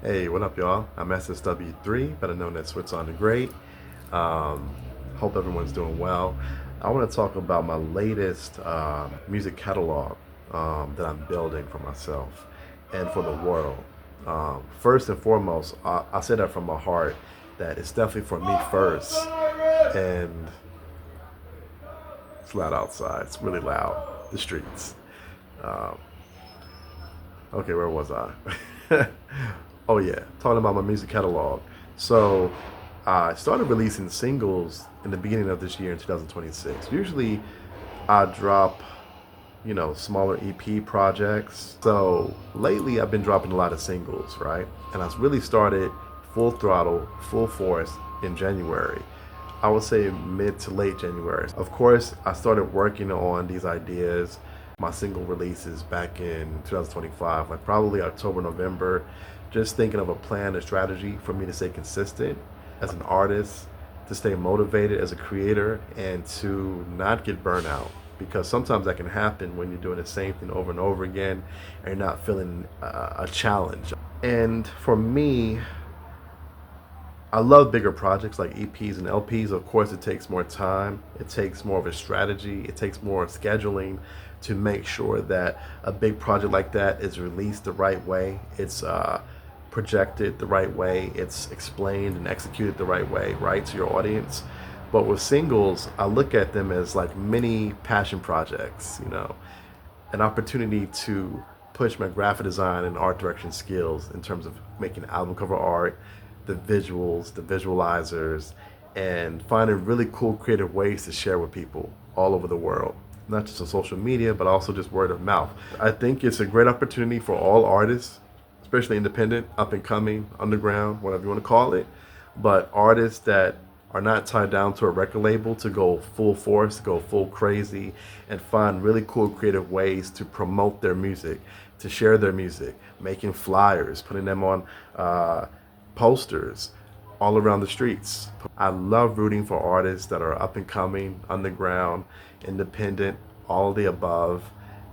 Hey, what up, y'all? I'm SSWIII, better known as Switzon The Great. Um, Hope everyone's doing well. I want to talk about my latest music catalog that I'm building for myself and for the world. First and foremost, I say that from my heart that it's definitely for me first. And it's loud outside. It's really loud. The streets. Um, okay, where was I? Oh yeah, talking about my music catalog. So I started releasing singles in the beginning of this year in 2026. Usually I drop, smaller EP projects. So lately I've been dropping a lot of singles, right? And I really started full throttle, full force in January. I would say mid to late January. Of course, I started working on these ideas, my single releases back in 2025, like probably October, November, just thinking of a plan, a strategy for me to stay consistent as an artist, to stay motivated as a creator, and to not get burnt out. Because sometimes that can happen when you're doing the same thing over and over again and you're not feeling a challenge. And for me, I love bigger projects like EPs and LPs. Of course, it takes more time. It takes more of a strategy. It takes more scheduling to make sure that a big project like that is released the right way. It's projected the right way. It's explained and executed the right way, right, to your audience. But with singles, I look at them as like mini passion projects, an opportunity to push my graphic design and art direction skills in terms of making album cover art, the visuals, the visualizers, and finding really cool creative ways to share with people all over the world. Not just on social media, but also just word of mouth. I think it's a great opportunity for all artists, especially independent, up and coming, underground, whatever you want to call it, but artists that are not tied down to a record label to go full force, to go full crazy, and find really cool creative ways to promote their music, to share their music, making flyers, putting them on posters all around the streets. I love rooting for artists that are up and coming, underground, independent, all of the above,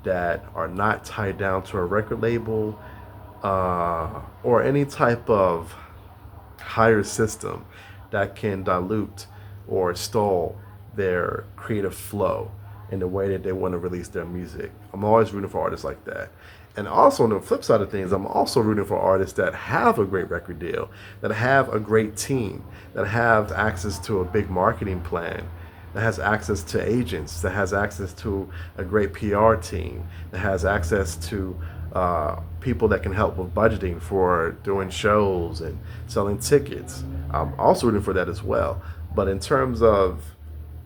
that are not tied down to a record label or any type of higher system that can dilute or stall their creative flow in the way that they want to release their music. I'm always rooting for artists like that. And also on the flip side of things, I'm also rooting for artists that have a great record deal, that have a great team, that have access to a big marketing plan, that has access to agents, that has access to a great PR team, that has access to people that can help with budgeting for doing shows and selling tickets. I'm also rooting for that as well. But in terms of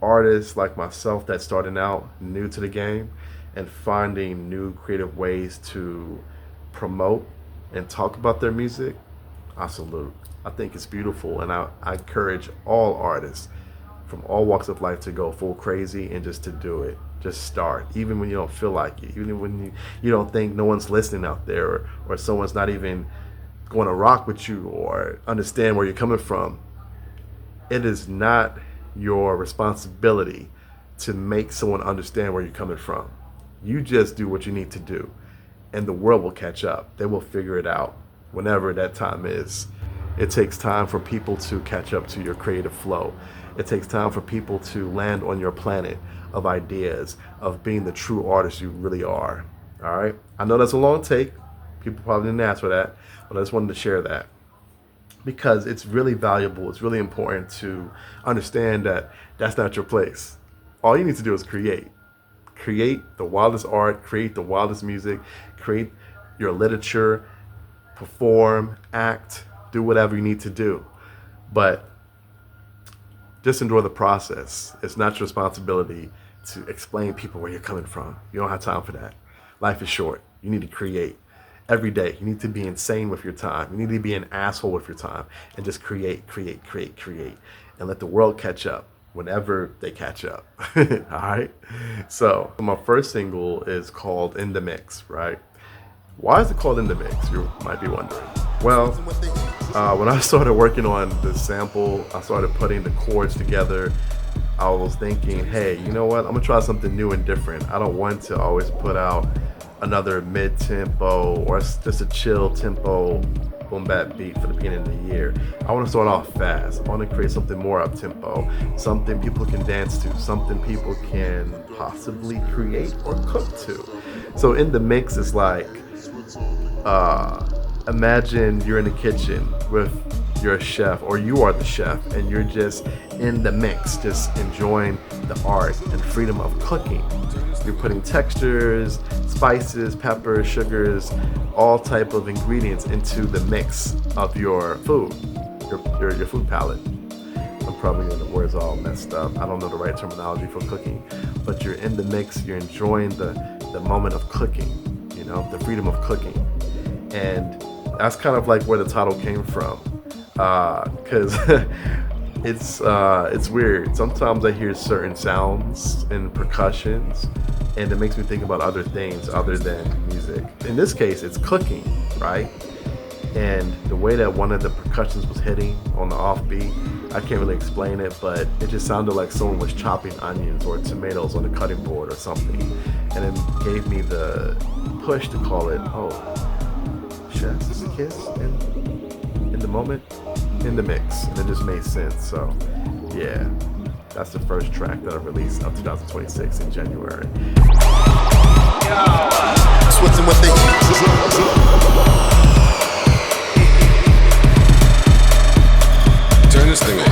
artists like myself that's starting out new to the game and finding new creative ways to promote and talk about their music, I salute. I think it's beautiful, and I encourage all artists from all walks of life to go full crazy and just to do it. Just start, even when you don't feel like it, even when you don't think no one's listening out there, or someone's not even going to rock with you or understand where you're coming from. It is not your responsibility to make someone understand where you're coming from. You just do what you need to do, and the world will catch up. They will figure it out whenever that time is. It takes time for people to catch up to your creative flow. It takes time for people to land on your planet of ideas, of being the true artist you really are. All right? I know that's a long take. People probably didn't ask for that, but I just wanted to share that because it's really valuable. It's really important to understand that that's not your place. All you need to do is create. Create the wildest art, create the wildest music, create your literature, perform, act, do whatever you need to do. But just enjoy the process. It's not your responsibility to explain people where you're coming from. You don't have time for that. Life is short. You need to create every day. You need to be insane with your time. You need to be an asshole with your time and just create, and let the world catch up whenever they catch up. All right. So my first single is called In the Mix, right? Why is it called In the Mix? You might be wondering. Well, when I started working on the sample, I started putting the chords together. I was thinking, hey, you know what? I'm gonna try something new and different. I don't want to always put out another mid-tempo or just a chill tempo boom bap beat for the beginning of the year. I want to start off fast. I want to create something more up tempo, something people can dance to, something people can possibly create or cook to. So in the mix is like, imagine you're in the kitchen with your chef, or you are the chef, and you're just in the mix, just enjoying the art and freedom of cooking. You're putting textures, spices, peppers, sugars, all type of ingredients into the mix of your food, your food palette. I'm probably getting the words all messed up. I don't know the right terminology for cooking, but you're in the mix, you're enjoying the moment of cooking, you know, the freedom of cooking. And that's kind of like where the title came from, because it's weird. Sometimes I hear certain sounds and percussions, and it makes me think about other things other than music. In this case, it's cooking, right? And the way that one of the percussions was hitting on the offbeat, I can't really explain it, but it just sounded like someone was chopping onions or tomatoes on the cutting board or something. And it gave me the push to call it, chef's kiss in the moment, in the mix. And it just made sense. So yeah, that's the first track that I released of 2026 in January. Switzon what they turn this thing on.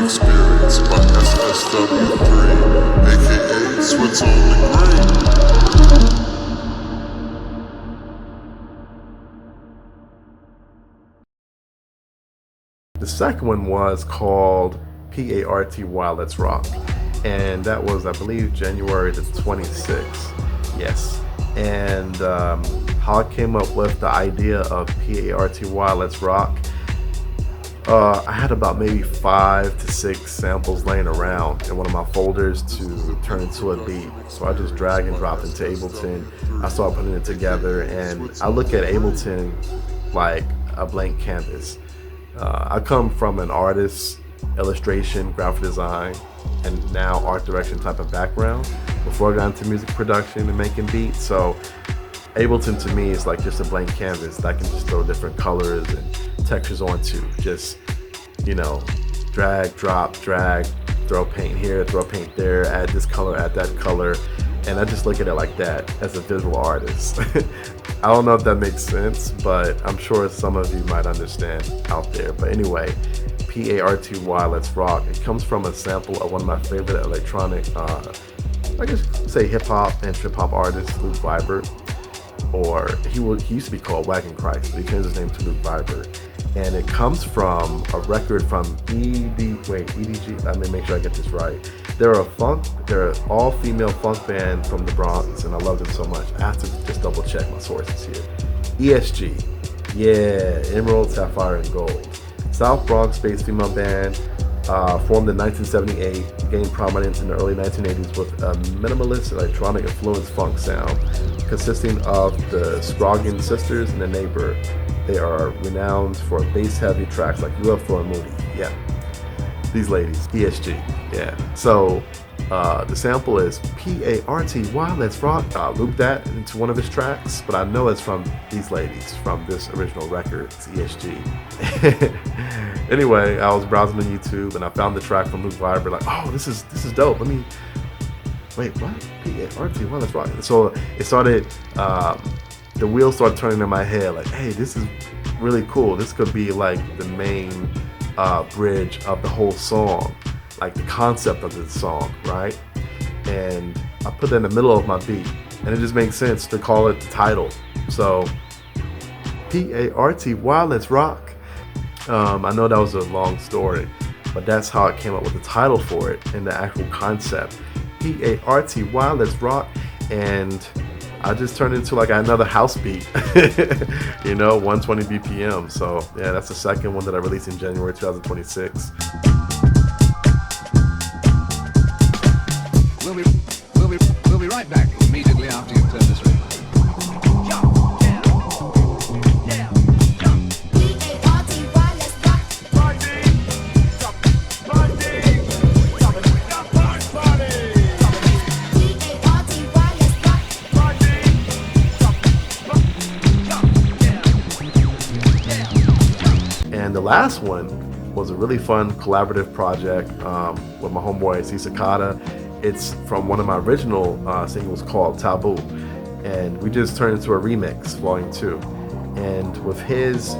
Experience by SSWIII, aka Switzon The Great. The second one was called PARTY Let's Rock, and that was, I believe, January the 26th. Yes. And how I came up with the idea of PARTY Let's Rock, I had about maybe 5 to 6 samples laying around in one of my folders to turn into a beat. So I just drag and drop into Ableton. I started putting it together, and I look at Ableton like a blank canvas. I come from an artist, illustration, graphic design, and now art direction type of background before I got into music production and making beats. So Ableton to me is like just a blank canvas that I can just throw different colors and textures onto. Just, you know, drag, drop, drag, throw paint here, throw paint there, add this color, add that color. And I just look at it like that as a visual artist. I don't know if that makes sense, but I'm sure some of you might understand out there. But anyway, PARTY Let's Rock. It comes from a sample of one of my favorite electronic, I guess say hip hop and trip hop artist, Luke Vibert. Or he used to be called Wagon Christ, but he changed his name to Luke Vibert. And it comes from a record from EDG. Let me make sure I get this right. They're an all-female funk band from the Bronx, and I love them so much. I have to just double check my sources here. ESG, yeah, Emerald, Sapphire, and Gold. South Bronx-based female band, formed in 1978, gained prominence in the early 1980s with a minimalist electronic influenced funk sound, consisting of the Scroggin Sisters and The Neighbor. They are renowned for bass-heavy tracks like UFO and Moody. Yeah, these ladies, ESG. Yeah. So the sample is PARTY Let's Rock. Loop that into one of his tracks, but I know it's from these ladies from this original record. It's ESG. Anyway, I was browsing on YouTube and I found the track from Luke Vibert. Like, oh, this is dope. Let me. Wait, what? PARTY Let's Rock. So it started. The wheels started turning in my head. Like, hey, this is really cool. This could be like the main bridge of the whole song, like the concept of the song, right? And I put that in the middle of my beat, and it just makes sense to call it the title. So PARTY Let's Rock. I know that was a long story, but that's how I came up with the title for it and the actual concept. PARTY Let's Rock. And I just turned into like another house beat, 120 BPM. So yeah, that's the second one that I released in January 2026. We'll be right back immediately after you've turned this ring. And the last one was a really fun collaborative project with my homeboy SSWIII. It's from one of my original singles called Taboo. And we just turned into a remix, volume 2. And with his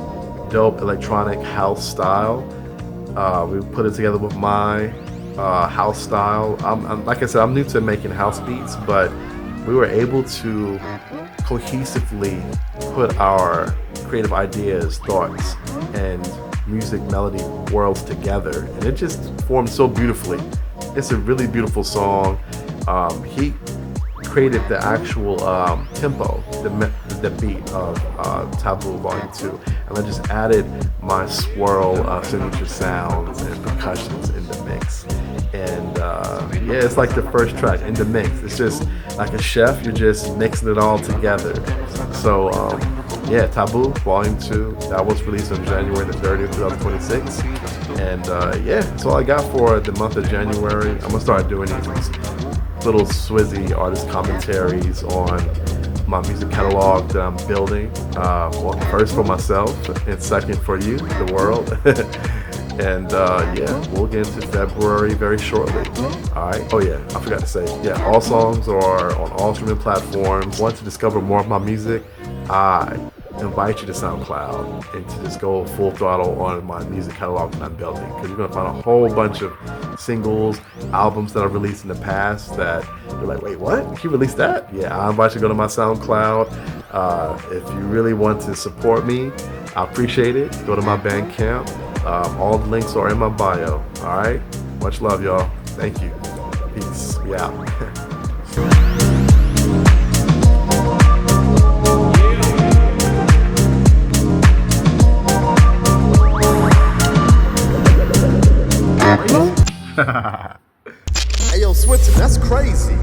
dope electronic house style, we put it together with my house style. Like I said, I'm new to making house beats, but we were able to cohesively put our creative ideas, thoughts, and music melody worlds together, and it just formed so beautifully. It's a really beautiful song. He created the actual tempo, the beat of Taboo Volume 2, and I just added my swirl signature sounds and percussions in the mix. And yeah, it's like the first track in the mix. It's just like a chef, you're just mixing it all together. So yeah, Taboo Volume 2, that was released on January the 30th, 2026. And yeah, that's all I got for the month of January. I'm gonna start doing these little SSWIII artist commentaries on my music catalog that I'm building. Well, first for myself, and second for you, the world. And yeah, we'll get into February very shortly. All right. Oh yeah, I forgot to say, yeah, all songs are on all streaming platforms. Want to discover more of my music? I invite you to SoundCloud and to just go full throttle on my music catalog that I'm building, because you're gonna find a whole bunch of singles, albums that I've released in the past that you're like, wait, what? You released that? Yeah, I invite you to go to my SoundCloud. If you really want to support me, I appreciate it. Go to my Bandcamp. All the links are in my bio. All right. Much love, y'all. Thank you. Peace. We out. Hey yo, Switzon, that's crazy.